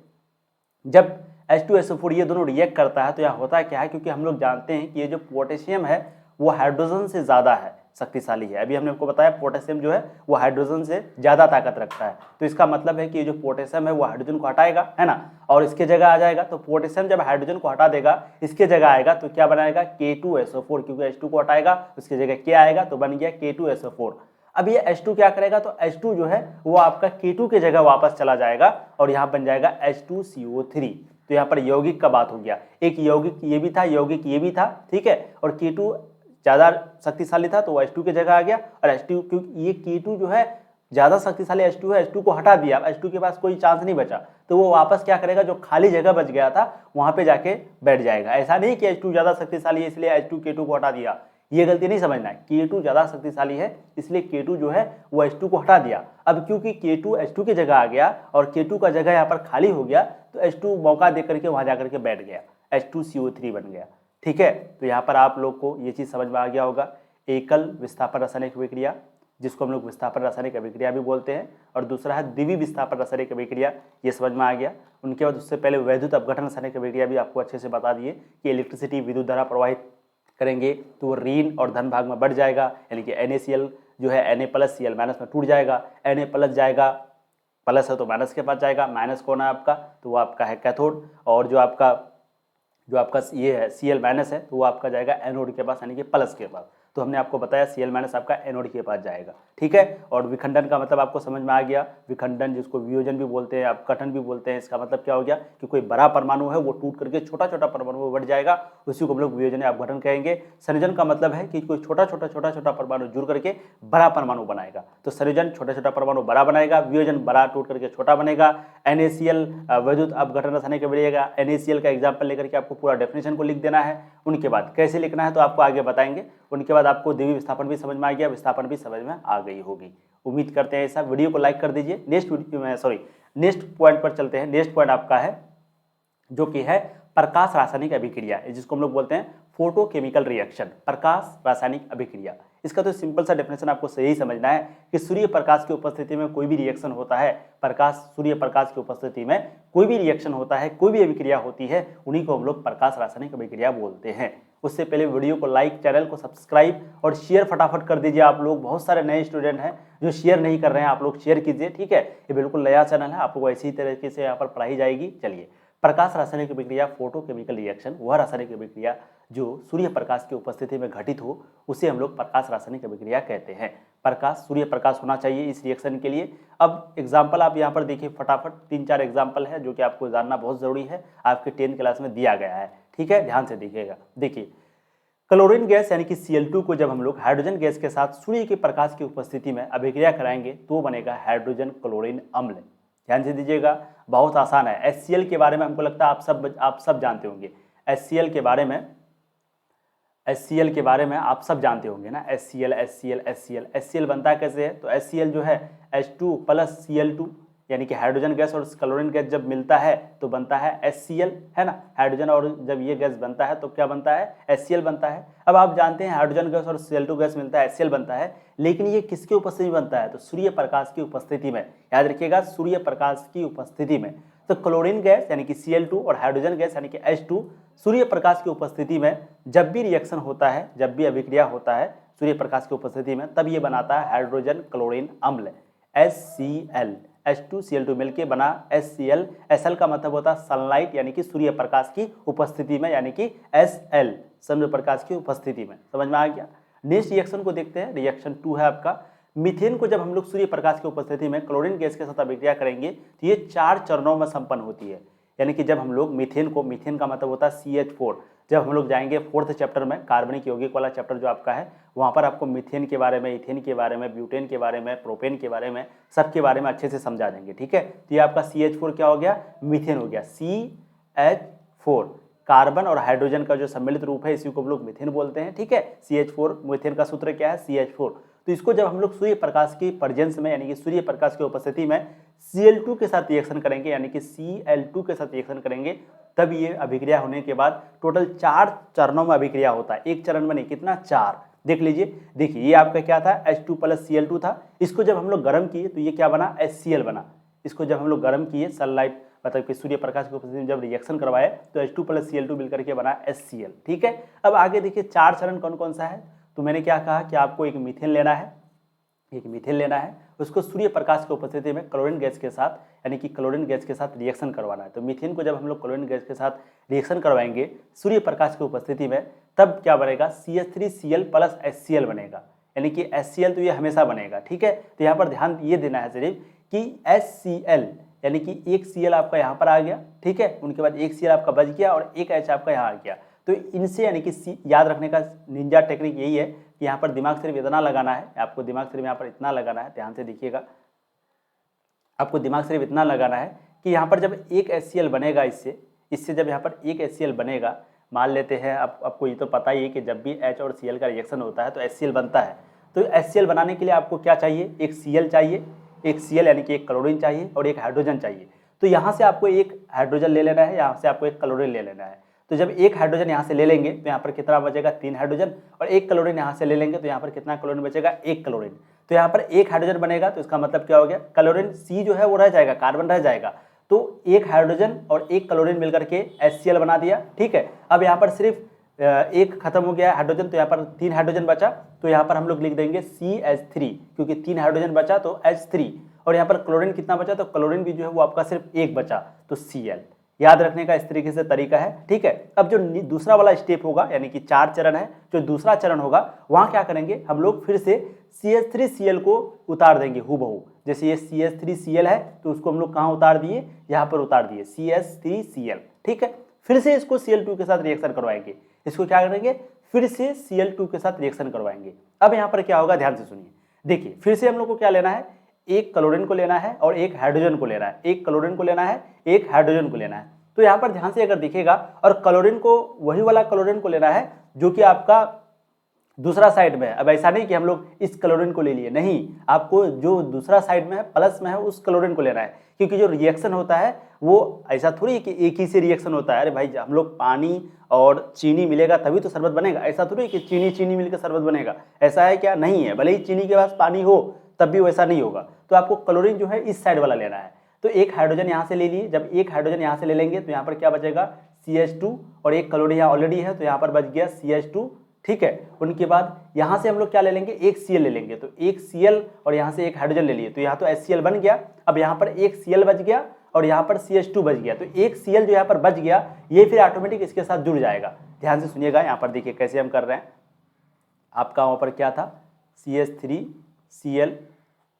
S1: जब H2SO4 ये दोनों रिएक्ट करता है तो यहाँ होता है क्या है, क्योंकि हम लोग जानते हैं कि ये जो पोटेशियम है वो हाइड्रोजन से ज़्यादा है, शक्तिशाली है। अभी हमने आपको बताया पोटेशियम जो है वो हाइड्रोजन से ज़्यादा ताकत रखता है, तो इसका मतलब है कि ये जो पोटेशियम है वो हाइड्रोजन को हटाएगा, है ना, और इसके जगह आ जाएगा। तो पोटेशियम जब हाइड्रोजन को हटा देगा, इसके जगह आएगा तो क्या बनाएगा, K2SO4, क्योंकि H2 को हटाएगा उसकी जगह क्या आएगा, तो बन गया K2SO4। अब ये H2 क्या करेगा, तो H2 जो है वो आपका K2 के जगह वापस चला जाएगा और यहाँ बन जाएगा H2CO3। तो यहाँ पर यौगिक का बात हो गया, एक यौगिक ये भी था, यौगिक ये भी था, ठीक है, और K2 ज़्यादा शक्तिशाली था तो वो H2 के जगह आ गया। और H2 क्योंकि ये K2 जो है ज़्यादा शक्तिशाली H2 है, H2 को हटा दिया, अब H2 के पास कोई चांस नहीं बचा, तो वो वापस क्या करेगा, जो खाली जगह बच गया था वहाँ पे जाके बैठ जाएगा। ऐसा नहीं कि H2 ज़्यादा शक्तिशाली है इसलिए H2 K2 को हटा दिया, ये गलती नहीं समझना है। K2 ज़्यादा शक्तिशाली है इसलिए K2 जो है वो H2 को हटा दिया। अब क्योंकि K2 H2 की जगह आ गया और K2 का जगह यहाँ पर खाली हो गया, तो H2 मौका दे करके वहाँ जा करके बैठ गया, H2CO3 बन गया, ठीक है। तो यहाँ पर आप लोग को ये चीज़ समझ में आ गया होगा, एकल विस्थापन रासायनिक अभिक्रिया जिसको हम लोग विस्थापन रासायनिक अभिक्रिया भी बोलते हैं, और दूसरा है द्वितीय विस्थापन रासायनिक अभिक्रिया, ये समझ में आ गया। उनके बाद उससे पहले वैद्युत अपघटन रासायनिक अभिक्रिया भी आपको अच्छे से बता दिए कि इलेक्ट्रिसिटी विद्युत धारा प्रवाहित करेंगे तो वो ऋण और धन भाग में बढ़ जाएगा, यानी कि NaCl जो है Na+Cl- में टूट जाएगा, Na+ जाएगा, प्लस है तो माइनस के पास जाएगा, माइनस कौन है आपका, तो वो आपका है कैथोड, और जो आपका ये है Cl- है तो वो आपका जाएगा एनोड के पास, यानी कि प्लस के पास। तो हमने आपको बताया Cl- आपका एनोड के पास जाएगा, ठीक है। और विखंडन का मतलब आपको समझ में आ गया, विखंडन जिसको वियोजन भी बोलते हैं, अपघटन भी बोलते हैं, इसका मतलब क्या हो गया कि कोई बड़ा परमाणु है वो टूट करके छोटा छोटा परमाणु में बढ़ जाएगा, उसी को हम लोग वियोजन या अपघटन कहेंगे। संयोजन का मतलब है कि कोई छोटा छोटा परमाणु जुड़ करके बड़ा परमाणु बनाएगा, तो संयोजन छोटा छोटा परमाणु बड़ा बनाएगा, वियोजन बड़ा टूट करके छोटा बनेगा। NaCl वैद्युत अपघटन रासायनिक बनेगा, NaCl का एग्जाम्पल लेकर के आपको पूरा डेफिनेशन को लिख देना है। उनके बाद कैसे लिखना है तो आपको आगे बताएंगे। उनके बाद आपको द्वितीय विस्थापन भी समझ में आ गया, विस्थापन भी समझ में आ गई होगी। उम्मीद करते हैं ऐसा। वीडियो को लाइक कर दीजिए। नेक्स्ट पॉइंट पर चलते हैं। नेक्स्ट पॉइंट आपका है जो कि है प्रकाश रासायनिक अभिक्रिया, जिसको हम लोग बोलते हैं फोटोकेमिकल रिएक्शन, प्रकाश रासायनिक अभिक्रिया। इसका तो सिंपल सा डेफिनेशन आपको सही समझना है कि सूर्य प्रकाश की उपस्थिति में कोई भी रिएक्शन होता है, सूर्य प्रकाश की उपस्थिति में कोई भी रिएक्शन होता है, कोई भी अभिक्रिया होती है, उन्हीं को हम लोग प्रकाश रासायनिक अभिक्रिया बोलते हैं। उससे पहले वीडियो को लाइक, चैनल को सब्सक्राइब और शेयर फटाफट कर दीजिए। आप लोग बहुत सारे नए स्टूडेंट हैं जो शेयर नहीं कर रहे हैं, आप लोग शेयर कीजिए, ठीक है। ये बिल्कुल नया चैनल है, आप लोग ऐसी तरीके से यहाँ पर पढ़ाई जाएगी। चलिए, प्रकाश रासायनिक अभिक्रिया, फोटोकेमिकल रिएक्शन, वह रासायनिक अभिक्रिया जो सूर्य प्रकाश की उपस्थिति में घटित हो उसे हम लोग प्रकाश रासायनिक अभिक्रिया कहते हैं। प्रकाश, सूर्य प्रकाश होना चाहिए इस रिएक्शन के लिए। अब एग्जाम्पल आप यहाँ पर देखिए फटाफट, 3-4 एग्जाम्पल है जो कि आपको जानना बहुत जरूरी है, आपके 10th क्लास में दिया गया है, ठीक है, ध्यान से देखिएगा। देखिए, क्लोरीन गैस यानी कि Cl2 को जब हम लोग हाइड्रोजन गैस के साथ सूर्य के प्रकाश की उपस्थिति में अभिक्रिया कराएंगे तो बनेगा हाइड्रोजन क्लोरीन अम्ल। ध्यान से दीजिएगा, बहुत आसान है। HCl के बारे में हमको लगता है आप सब जानते होंगे। HCl के बारे में आप सब जानते होंगे ना। HCl बनता है कैसे है, तो HCl जो है H2 + Cl2 यानी कि हाइड्रोजन गैस और क्लोरीन गैस जब मिलता है तो बनता है HCl, है ना। हाइड्रोजन और जब ये गैस बनता है तो क्या बनता है, HCl बनता है। अब आप जानते हैं हाइड्रोजन गैस और Cl2 गैस मिलता है, HCl बनता है, लेकिन ये किसकी उपस्थिति में बनता है, तो सूर्य प्रकाश की उपस्थिति में। याद रखिएगा, सूर्य प्रकाश की उपस्थिति में। तो क्लोरीन गैस यानी कि Cl2 और हाइड्रोजन गैस यानी कि H2 सूर्य प्रकाश की उपस्थिति में जब भी रिएक्शन होता है, जब भी अभिक्रिया होता है सूर्य प्रकाश की उपस्थिति में, तब ये बनाता है हाइड्रोजन क्लोरीन अम्ल HCl। H2Cl2 मिलके बना HCl। Sl का मतलब होता है सनलाइट यानी कि सूर्य प्रकाश की उपस्थिति में, यानी कि Sl सूर्य प्रकाश की उपस्थिति में। समझ में आ गया। नेक्स्ट रिएक्शन को देखते हैं। रिएक्शन 2 है आपका मीथेन को जब हम लोग सूर्य प्रकाश की उपस्थिति में क्लोरीन गैस के साथ अभिक्रिया करेंगे तो ये 4 चरणों में संपन्न होती है। यानी कि जब हम लोग मीथेन का मतलब होता है CH4, जब हम लोग जाएंगे 4th चैप्टर में, कार्बनिक यौगिक वाला चैप्टर जो आपका है, वहाँ पर आपको मीथेन के बारे में, इथेन के बारे में, ब्यूटेन के बारे में, प्रोपेन के बारे में, सबके बारे में अच्छे से समझा देंगे। ठीक है, तो ये आपका CH4 क्या हो गया, मीथेन हो गया। CH4 कार्बन और हाइड्रोजन का जो सम्मिलित रूप है, इसी को हम लोग मीथेन बोलते हैं। ठीक है, CH4 मीथेन का सूत्र क्या है, CH4। तो इसको जब हम लोग सूर्य प्रकाश की प्रेजेंस में, यानी कि सूर्य प्रकाश की उपस्थिति में Cl2 के साथ रिएक्शन करेंगे, यानी कि Cl2 के साथ रिएक्शन करेंगे, तब ये अभिक्रिया होने के बाद टोटल 4 चरणों में अभिक्रिया होता है। एक चरण में नहीं, कितना, 4। देख लीजिए, देखिए ये आपका क्या था, H2 + Cl2 था। इसको जब हम लोग गर्म किए तो ये क्या बना, HCl बना। इसको जब हम लोग गर्म किए, सनलाइट मतलब कि सूर्य प्रकाश की उपस्थिति में जब रिएक्शन करवाए तो H2 + Cl2 मिलकर के बना HCl। ठीक है, अब आगे देखिए 4 चरण कौन कौन सा है। तो मैंने क्या कहा कि आपको एक मीथेन लेना है, उसको सूर्य प्रकाश की उपस्थिति में क्लोरीन गैस के साथ, यानी कि क्लोरीन गैस के साथ रिएक्शन करवाना है। तो मीथेन को जब हम लोग क्लोरीन गैस के साथ रिएक्शन करवाएंगे सूर्य प्रकाश की उपस्थिति में, तब क्या बनेगा, CH3Cl + HCl बनेगा, यानी कि HCl तो ये हमेशा बनेगा। ठीक है, तो यहाँ पर ध्यान ये देना है सिर्फ कि HCl यानी कि एक Cl आपका यहाँ पर आ गया। ठीक है, उनके बाद एक Cl आपका बच गया और एक H आपका यहाँ आ गया। तो इनसे यानी कि याद रखने का निंजा टेक्निक यही है कि यहाँ पर दिमाग सिर्फ इतना लगाना है, आपको दिमाग सिर्फ यहाँ पर इतना लगाना है, ध्यान से देखिएगा, आपको दिमाग सिर्फ इतना लगाना है कि यहाँ पर जब एक HCl बनेगा, इससे जब यहाँ पर एक HCl बनेगा, मान लेते हैं आपको ये तो पता ही है कि जब भी H और Cl का रिएक्शन होता है तो HCl बनता है। तो HCl बनाने के लिए आपको क्या चाहिए, एक Cl चाहिए, एक Cl यानी कि एक क्लोरीन चाहिए और एक हाइड्रोजन चाहिए। तो यहाँ से आपको एक हाइड्रोजन ले लेना है, यहाँ से आपको एक क्लोरीन ले लेना है। तो जब एक हाइड्रोजन यहाँ से ले लेंगे तो यहाँ पर कितना बचेगा, 3 हाइड्रोजन, और एक क्लोरीन यहाँ से ले लेंगे तो यहाँ पर कितना क्लोरीन बचेगा, 1 क्लोरीन। तो यहाँ पर एक हाइड्रोजन बनेगा, तो इसका मतलब क्या हो गया, क्लोरीन C जो है वो रह जाएगा, कार्बन रह जाएगा। तो एक हाइड्रोजन और एक क्लोरीन मिलकर के HCl बना दिया। ठीक है, अब यहाँ पर सिर्फ एक खत्म हो गया हाइड्रोजन, तो यहाँ पर 3 हाइड्रोजन बचा, तो यहाँ पर हम लोग लिख देंगे CH3, क्योंकि 3 हाइड्रोजन बचा तो H3, और यहाँ पर क्लोरीन कितना बचा, तो क्लोरीन भी जो है वो आपका सिर्फ एक बचा, तो Cl। याद रखने का इस तरीके से तरीका है। ठीक है, अब जो दूसरा वाला स्टेप होगा, यानी कि 4 चरण है, जो दूसरा चरण होगा वहाँ क्या करेंगे, हम लोग फिर से CH3Cl को उतार देंगे हूबहू। जैसे ये CH3Cl है तो उसको हम लोग कहाँ उतार दिए, यहाँ पर उतार दिए CH3Cl। ठीक है, फिर से इसको Cl2 के साथ रिएक्शन करवाएंगे, इसको क्या करेंगे, फिर से Cl2 के साथ रिएक्शन करवाएंगे। अब यहाँ पर क्या होगा, ध्यान से सुनिए, देखिए फिर से हम लोग को क्या लेना है, एक क्लोरीन को लेना है और एक हाइड्रोजन को लेना है, एक क्लोरीन को लेना है, एक हाइड्रोजन को लेना है। तो यहाँ पर ध्यान से अगर देखिएगा, और क्लोरीन को वही वाला क्लोरीन को लेना है जो कि आपका दूसरा साइड में है। अब ऐसा नहीं कि हम लोग इस क्लोरीन को ले लिए, नहीं, आपको जो दूसरा साइड में है, प्लस में है, उस क्लोरीन को लेना है, क्योंकि जो रिएक्शन होता है वो ऐसा थोड़ी कि एक ही से रिएक्शन होता है। अरे भाई, हम लोग पानी और चीनी मिलेगा तभी तो शरबत बनेगा, ऐसा थोड़ी कि चीनी मिलकर शरबत बनेगा, ऐसा है क्या, नहीं है। भले ही चीनी के पास पानी हो तब भी वैसा नहीं होगा। तो आपको क्लोरीन जो है इस साइड वाला लेना है। तो एक हाइड्रोजन यहाँ से ले लिए, जब एक हाइड्रोजन यहाँ से ले लेंगे तो यहाँ पर क्या बचेगा, CH2, और एक क्लोरीन यहाँ ऑलरेडी है तो यहाँ पर बच गया CH2। ठीक है, उनके बाद यहाँ से हम लोग क्या ले लेंगे, एक Cl ले लेंगे, तो एक Cl और यहाँ से एक हाइड्रोजन ले लिए, तो यहाँ तो HCl बन गया। अब यहाँ पर एक Cl बच गया और यहाँ पर CH2 बच गया, तो एक Cl जो यहाँ पर बच गया ये फिर ऑटोमेटिक इसके साथ जुड़ जाएगा। ध्यान से सुनिएगा, यहाँ पर देखिए कैसे हम कर रहे हैं। आपका वहाँ पर क्या था, CH3Cl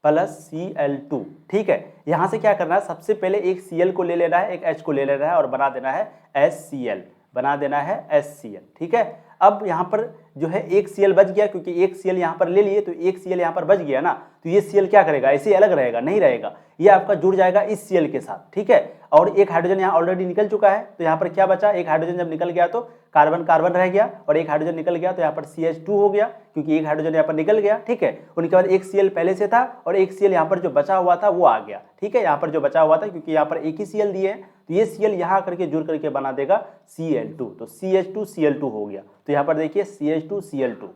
S1: + Cl2। ठीक है, यहाँ से क्या करना है, सबसे पहले एक Cl को ले लेना है, एक H को ले लेना है और बना देना है HCl, बना देना है HCl। ठीक है, अब यहाँ पर जो है एक Cl बच गया, क्योंकि एक Cl यहाँ पर ले लिए तो एक Cl यहाँ पर बच गया ना, तो ये Cl क्या करेगा, ऐसे अलग रहेगा, नहीं रहेगा, ये आपका जुड़ जाएगा इस Cl के साथ। ठीक है, और एक हाइड्रोजन यहाँ ऑलरेडी निकल चुका है, तो यहाँ पर क्या बचा, एक हाइड्रोजन जब निकल गया तो कार्बन कार्बन रह गया, और एक हाइड्रोजन निकल गया तो यहाँ पर CH2 हो गया, क्योंकि एक हाइड्रोजन यहाँ पर निकल गया। ठीक है, उनके बाद एक Cl पहले से था और एक Cl यहाँ पर जो बचा हुआ था वो आ गया। ठीक है, यहाँ पर जो बचा हुआ था, क्योंकि यहाँ पर एक ही Cl दिए हैं, तो ये Cl यहाँ करके जुड़ करके बना देगा Cl2, तो CH2Cl2 हो गया। तो यहाँ पर देखिए CH2Cl2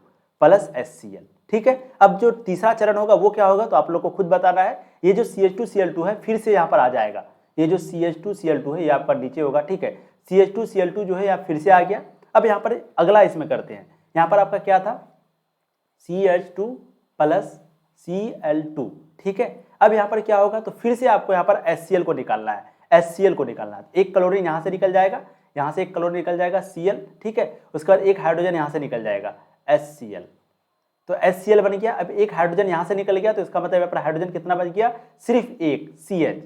S1: + HCl। ठीक है, अब जो तीसरा चरण होगा वो क्या होगा, तो आप लोग को खुद बताना है। ये जो CH2Cl2 है फिर से यहाँ पर आ जाएगा, ये जो CH2Cl2 है ये आपका नीचे होगा। ठीक है, CH2Cl2 जो है यहाँ फिर से आ गया। अब यहाँ पर अगला इसमें करते हैं, यहाँ पर आपका क्या था, CH2 + Cl2। ठीक है, अब यहाँ पर क्या होगा, तो फिर से आपको यहाँ पर HCl को निकालना है, HCl को निकालना है। एक क्लोरीन यहाँ से निकल जाएगा, यहाँ से एक क्लोरीन निकल जाएगा Cl, ठीक है। उसके बाद एक हाइड्रोजन यहाँ से निकल जाएगा HCl, तो HCl बन गया। अब एक हाइड्रोजन यहाँ से निकल गया, तो इसका मतलब यहाँ पर हाइड्रोजन कितना बच गया, सिर्फ एक CH,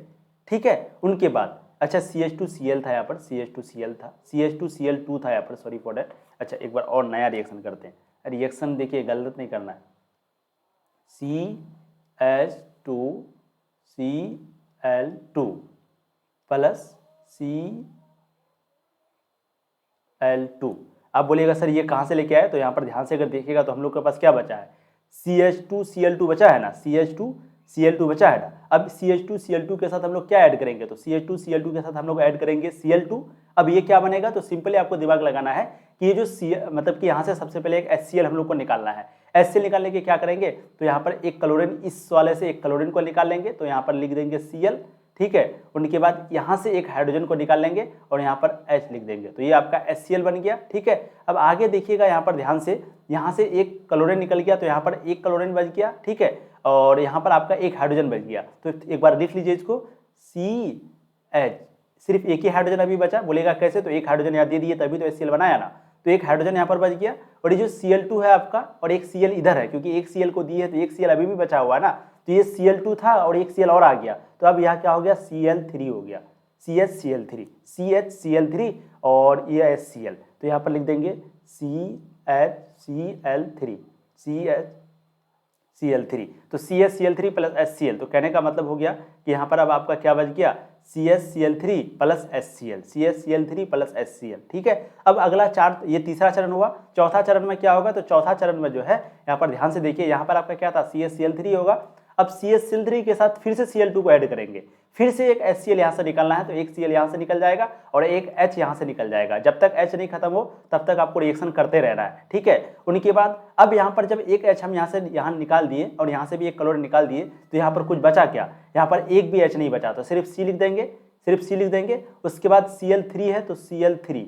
S1: ठीक है। उनके बाद अच्छा CH2Cl था यहाँ पर, CH2Cl था, CH2Cl2 था यहाँ पर, सॉरी फॉर डेट। अच्छा एक बार और नया रिएक्शन करते हैं, रिएक्शन देखिए गलत नहीं करना है। CH2Cl2 plus Cl2। आप बोलिएगा सर ये कहाँ से लेके आए, तो यहाँ पर ध्यान से अगर देखिएगा तो हम लोग के पास क्या बचा है, CH2Cl2 बचा है ना, CH2Cl2 बचा है ना। अब CH2Cl2 के साथ हम लोग क्या ऐड करेंगे, तो CH2Cl2 के साथ हम लोग ऐड करेंगे Cl2। अब ये क्या बनेगा, तो सिंपली आपको दिमाग लगाना है कि ये जो मतलब कि यहाँ से सबसे पहले एक HCl हम लोग को निकालना है। HCl निकालने के क्या करेंगे, तो यहाँ पर एक क्लोरीन, इस वाले से एक क्लोरीन को निकाल लेंगे, तो यहाँ पर लिख देंगे Cl, ठीक है। उनके बाद यहाँ से एक हाइड्रोजन को निकाल लेंगे और यहाँ पर H लिख देंगे, तो ये आपका HCl बन गया, ठीक है। अब आगे देखिएगा यहाँ पर ध्यान से, यहाँ से एक क्लोरीन निकल गया, तो यहाँ पर एक क्लोरीन बच गया, ठीक है। और यहाँ पर आपका एक हाइड्रोजन बच गया, तो एक बार लिख लीजिए इसको CH, सिर्फ एक ही हाइड्रोजन अभी बचा। बोलेगा कैसे, तो एक हाइड्रोजन यहाँ दे दिए तभी तो HCl बनाया ना, तो एक हाइड्रोजन यहाँ पर बच गया। और ये जो Cl2 है आपका और एक Cl इधर है, क्योंकि एक Cl को दिए है तो एक Cl अभी भी बचा हुआ है ना, तो ये Cl2 था और एक Cl और आ गया, तो अब यहाँ क्या हो गया, Cl3 हो गया, CHCl3, CHCl3 और ये HCl, तो यहाँ पर लिख देंगे CHCl3, CHCl3, तो CHCl3 प्लस HCl। तो कहने का मतलब हो गया कि यहाँ पर अब आपका क्या बच गया, CHCl3 plus HCl, CHCl3 plus HCl, ठीक है। अब अगला ये तीसरा चरण हुआ। चौथा चरण में क्या होगा, तो चौथा चरण में जो है यहाँ पर ध्यान से देखिए, यहाँ पर आपका क्या था, CHCl3 होगा। अब CHCl3 के साथ फिर से Cl2 को ऐड करेंगे, फिर से एक HCl यहाँ से निकलना है, तो एक Cl यहाँ से निकल जाएगा और एक H यहाँ से निकल जाएगा। जब तक H नहीं खत्म हो तब तक आपको रिएक्शन करते रहना है, ठीक है। उनके बाद अब यहाँ पर जब एक H हम यहाँ से निकाल दिए और यहाँ से भी एक क्लोरीन निकाल दिए, तो यहाँ पर कुछ बचा क्या, यहाँ पर एक भी H नहीं बचा, तो सिर्फ C लिख देंगे, सिर्फ C लिख देंगे। उसके बाद Cl3 है तो Cl3,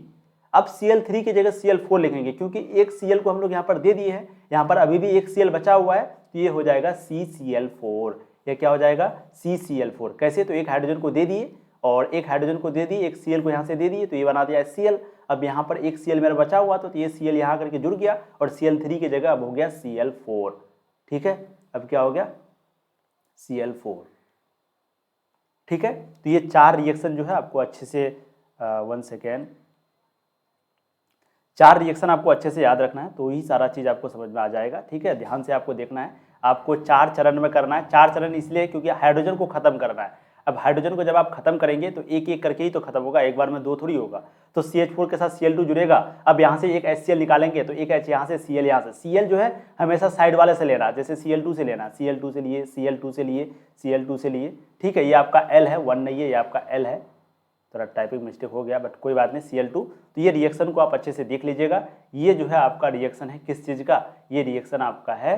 S1: अब Cl3 की जगह Cl4 लिखेंगे, क्योंकि एक Cl को हम लोग यहाँ पर दे दिए हैं, यहाँ पर अभी भी एक Cl बचा हुआ है, तो ये हो जाएगा CCl4। ये क्या हो जाएगा, CCl4। कैसे, तो एक हाइड्रोजन को दे दिए और एक हाइड्रोजन को दे दिए, एक Cl को यहाँ से दे दिए, तो ये बना दिया HCl। अब यहाँ पर एक Cl मेरा बचा हुआ, तो ये Cl यहाँ करके जुड़ गया और Cl3 की जगह अब हो गया Cl4, ठीक है। अब क्या हो गया, Cl4, ठीक है। तो ये चार रिएक्शन जो है आपको अच्छे से 1 सेकेंड, चार रिएक्शन आपको अच्छे से याद रखना है, तो ही सारा चीज़ आपको समझ में आ जाएगा, ठीक है। ध्यान से आपको देखना है, आपको 4 चरण में करना है। 4 चरण इसलिए क्योंकि हाइड्रोजन को खत्म करना है। अब हाइड्रोजन को जब आप खत्म करेंगे तो एक एक करके ही तो खत्म होगा, एक बार में 2 थोड़ी होगा। तो CH4 के साथ Cl2 जुड़ेगा। अब यहाँ से एक HCl निकालेंगे तो एक H यहाँ से, Cl यहाँ से। Cl जो है हमेशा साइड वाले से लेना, जैसे Cl2 से लेना, Cl2 से लिए, Cl2 से लिए, Cl2 से लिए, ठीक है। ये आपका L है, 1 नहीं है, ये आपका L है, थोड़ा टाइपिंग मिस्टेक हो गया बट कोई बात नहीं, Cl2। तो ये रिएक्शन को आप अच्छे से देख लीजिएगा। ये जो है आपका रिएक्शन है किस चीज़ का, ये रिएक्शन आपका है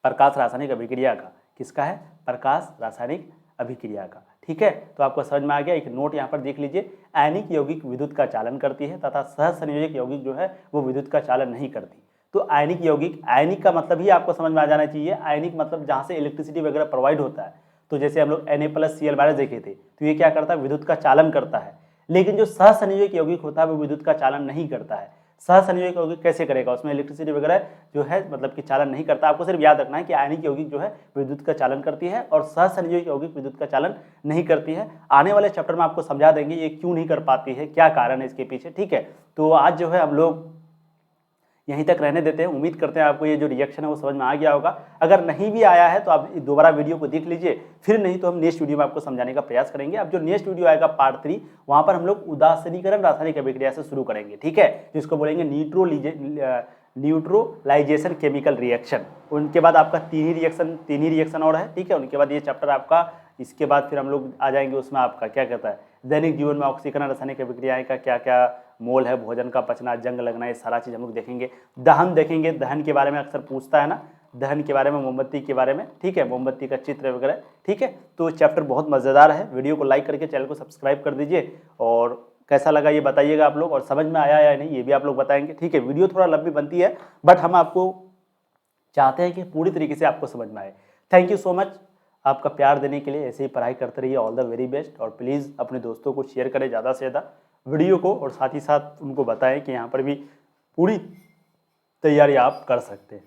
S1: प्रकाश रासायनिक अभिक्रिया का। किसका है, प्रकाश रासायनिक अभिक्रिया का, ठीक है। तो आपको समझ में आ गया। एक नोट यहाँ पर देख लीजिए, आयनिक यौगिक विद्युत का चालन करती है तथा सहसंयोजक यौगिक जो है वो विद्युत का चालन नहीं करती। तो आयनिक यौगिक, आयनिक का मतलब ही आपको समझ में आ जाना चाहिए। आयनिक मतलब जहाँ से इलेक्ट्रिसिटी वगैरह प्रोवाइड होता है, तो जैसे हम लोग Na+Cl- देखे थे, तो ये क्या करता है, विद्युत का चालन करता है। लेकिन जो सहसंयोजक यौगिक होता है वो विद्युत का चालन नहीं करता है। सहसंयोजक यौगिक कैसे करेगा, उसमें इलेक्ट्रिसिटी वगैरह जो है मतलब कि चालन नहीं करता। आपको सिर्फ याद रखना है कि आयनिक यौगिक जो है विद्युत का चालन करती है और सहसंयोजक यौगिक विद्युत का चालन नहीं करती है। आने वाले चैप्टर में आपको समझा देंगे ये क्यों नहीं कर पाती है, क्या कारण है इसके पीछे, ठीक है। तो आज जो है हम लोग यहीं तक रहने देते हैं। उम्मीद करते हैं आपको ये जो रिएक्शन है वो समझ में आ गया होगा। अगर नहीं भी आया है तो आप दोबारा वीडियो को देख लीजिए, फिर नहीं तो हम नेक्स्ट वीडियो में आपको समझाने का प्रयास करेंगे। अब जो नेक्स्ट वीडियो आएगा पार्ट 3, वहाँ पर हम लोग उदासीनीकरण रासायनिक अभिक्रिया से शुरू करेंगे, ठीक है, जिसको बोलेंगे न्यूट्रलाइजेशन केमिकल रिएक्शन। उनके बाद आपका तीन ही रिएक्शन और है, ठीक है। उनके बाद ये चैप्टर आपका, इसके बाद फिर हम लोग आ जाएंगे उसमें आपका क्या कहता है, दैनिक जीवन में ऑक्सीकरण रासायनिक अभिक्रियाएं का क्या क्या मोल है, भोजन का पचना, जंग लगना, ये सारा चीज़ हम लोग देखेंगे। दहन देखेंगे, दहन के बारे में अक्सर पूछता है ना, दहन के बारे में, मोमबत्ती के बारे में, ठीक है, मोमबत्ती का चित्र वगैरह, ठीक है। तो चैप्टर बहुत मज़ेदार है। वीडियो को लाइक करके चैनल को सब्सक्राइब कर दीजिए और कैसा लगा ये बताइएगा आप लोग, और समझ में आया या नहीं ये भी आप लोग बताएंगे, ठीक है। वीडियो थोड़ा लंबी बनती है बट हम आपको चाहते हैं कि पूरी तरीके से आपको समझ में आए। Thank you so much. आपका प्यार देने के लिए ऐसे ही पढ़ाई करते रहिए। All the very best. और प्लीज़ अपने दोस्तों को शेयर करें ज़्यादा से ज़्यादा वीडियो को, और साथ ही साथ उनको बताएं कि यहाँ पर भी पूरी तैयारी आप कर सकते हैं।